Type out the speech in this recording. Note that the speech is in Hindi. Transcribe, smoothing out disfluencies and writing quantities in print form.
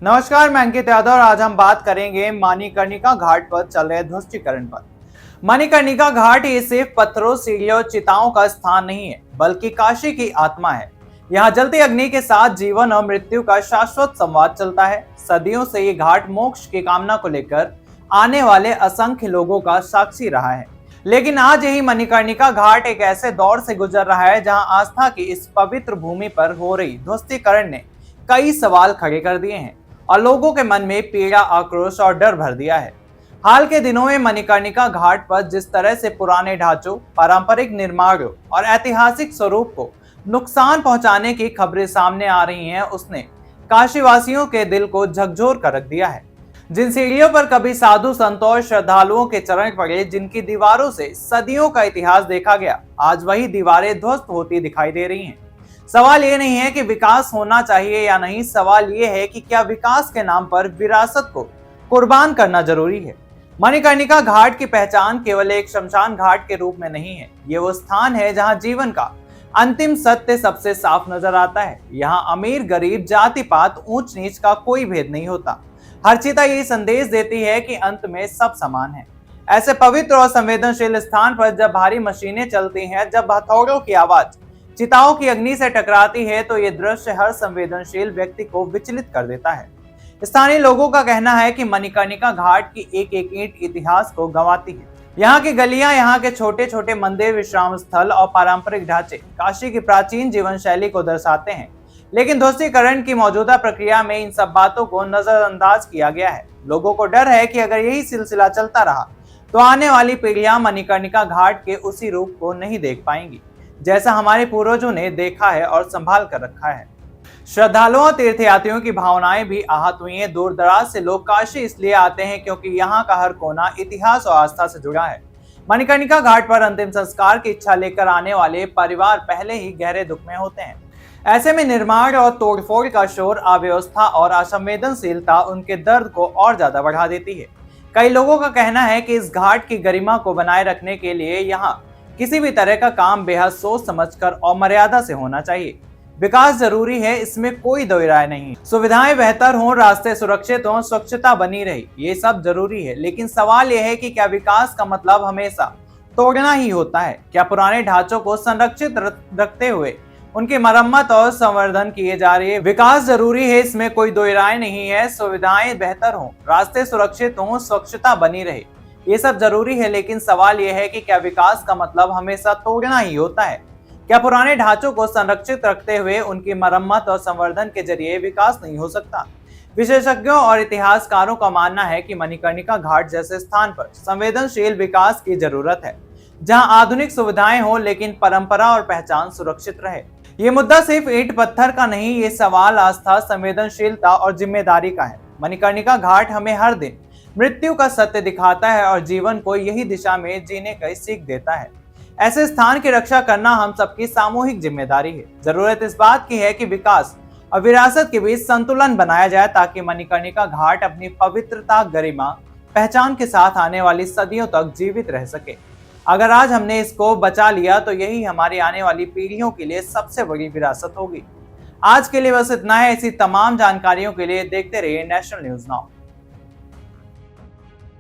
नमस्कार, मैं अंकित यादव और आज हम बात करेंगे मणिकर्णिका घाट पर चल रहे ध्वस्तीकरण पर। मणिकर्णिका घाट ये सिर्फ पत्थरों, सीढ़ियों और चिताओं का स्थान नहीं है, बल्कि काशी की आत्मा है। यहाँ जलती अग्नि के साथ जीवन और मृत्यु का शाश्वत संवाद चलता है। सदियों से ये घाट मोक्ष की कामना को लेकर आने वाले असंख्य लोगों का साक्षी रहा है। लेकिन आज यही मणिकर्णिका घाट एक ऐसे दौर से गुजर रहा है जहाँ आस्था की इस पवित्र भूमि पर हो रही ध्वस्तीकरण ने कई सवाल खड़े कर दिए हैं और लोगों के मन में पीड़ा, आक्रोश और डर भर दिया है। हाल के दिनों में मणिकर्णिका घाट पर जिस तरह से पुराने ढांचों, पारंपरिक निर्माणों और ऐतिहासिक स्वरूप को नुकसान पहुंचाने की खबरें सामने आ रही हैं, उसने काशीवासियों के दिल को झकझोर कर रख दिया है। जिन सीढ़ियों पर कभी साधु संतों और श्रद्धालुओं के चरण पड़े, जिनकी दीवारों से सदियों का इतिहास देखा गया, आज वही दीवारें ध्वस्त होती दिखाई दे रही हैं। सवाल ये नहीं है कि विकास होना चाहिए या नहीं, सवाल ये है कि क्या विकास के नाम पर विरासत को कुर्बान करना जरूरी है। मणिकर्णिका घाट की पहचान केवल एक शमशान घाट के रूप में नहीं है। ये वो स्थान है जहां जीवन का अंतिम सत्य सबसे साफ नजर आता है। यहाँ अमीर गरीब, जाति पात, ऊंच नीच का कोई भेद नहीं होता। हर चिता ये संदेश देती है कि अंत में सब समान है। ऐसे पवित्र और संवेदनशील स्थान पर जब भारी मशीनें चलती हैं, जब हथौड़ों की आवाज चिताओं की अग्नि से टकराती है, तो ये दृश्य हर संवेदनशील व्यक्ति को विचलित कर देता है। स्थानीय लोगों का कहना है कि मणिकर्णिका घाट की एक एक ईंट इतिहास को गंवाती है। यहाँ की गलियां, यहाँ के छोटे छोटे मंदिर, विश्राम स्थल और पारंपरिक ढांचे काशी की प्राचीन जीवन शैली को दर्शाते हैं। लेकिन ध्वस्तीकरण की मौजूदा प्रक्रिया में इन सब बातों को नजरअंदाज किया गया है। लोगों को डर है कि अगर यही सिलसिला चलता रहा तो आने वाली पीढ़ियां मणिकर्णिका घाट के उसी रूप को नहीं देख पाएंगी जैसा हमारे पूर्वजों ने देखा है और संभाल कर रखा है। श्रद्धालुओं और तीर्थयात्रियों की भावनाएं भी आहत हुई हैं। दूर दराज से लोग काशी इसलिए आते हैं क्योंकि यहाँ का हर कोना इतिहास और आस्था से जुड़ा है। मणिकर्णिका घाट पर अंतिम संस्कार की इच्छा लेकर आने वाले परिवार पहले ही गहरे दुख में होते हैं। ऐसे में निर्माण और तोड़फोड़ का शोर, अव्यवस्था और असंवेदनशीलता उनके दर्द को और ज्यादा बढ़ा देती है। कई लोगों का कहना है कि इस घाट की गरिमा को बनाए रखने के लिए यहाँ किसी भी तरह का काम बेहद सोच समझकर और मर्यादा से होना चाहिए। विकास जरूरी है, इसमें कोई दो राय नहीं। सुविधाएं बेहतर हों, रास्ते सुरक्षित हों, स्वच्छता बनी रहे, ये सब जरूरी है। लेकिन सवाल यह है कि क्या विकास का मतलब हमेशा तोड़ना ही होता है? क्या पुराने ढांचों को संरक्षित रखते हुए उनकी मरम्मत और संवर्धन किए जा रही है? विकास जरूरी है, इसमें कोई दो राय नहीं है। सुविधाएं बेहतर हों, रास्ते सुरक्षित हों, स्वच्छता बनी रहे, ये सब जरूरी है। लेकिन सवाल यह है कि क्या विकास का मतलब हमेशा तोड़ना ही होता है? क्या पुराने ढांचों को संरक्षित रखते हुए उनकी मरम्मत और संवर्धन के जरिए विकास नहीं हो सकता? विशेषज्ञों और इतिहासकारों का मानना है कि मणिकर्णिका घाट जैसे स्थान पर संवेदनशील विकास की जरूरत है, जहां आधुनिक सुविधाएं हो लेकिन परंपरा और पहचान सुरक्षित रहे। ये मुद्दा सिर्फ ईंट पत्थर का नहीं, ये सवाल आस्था, संवेदनशीलता और जिम्मेदारी का है। मणिकर्णिका घाट हमें हर दिन मृत्यु का सत्य दिखाता है और जीवन को यही दिशा में जीने की सीख देता है। ऐसे स्थान की रक्षा करना हम सबकी सामूहिक जिम्मेदारी है। जरूरत इस बात की है कि विकास और विरासत के बीच संतुलन बनाया जाए, ताकि मणिकर्णिका घाट अपनी पवित्रता, गरिमा, पहचान के साथ आने वाली सदियों तक जीवित रह सके। अगर आज हमने इसको बचा लिया तो यही हमारी आने वाली पीढ़ियों के लिए सबसे बड़ी विरासत होगी। आज के लिए बस इतना है। ऐसी तमाम जानकारियों के लिए देखते रहिए नेशनल न्यूज नाउ।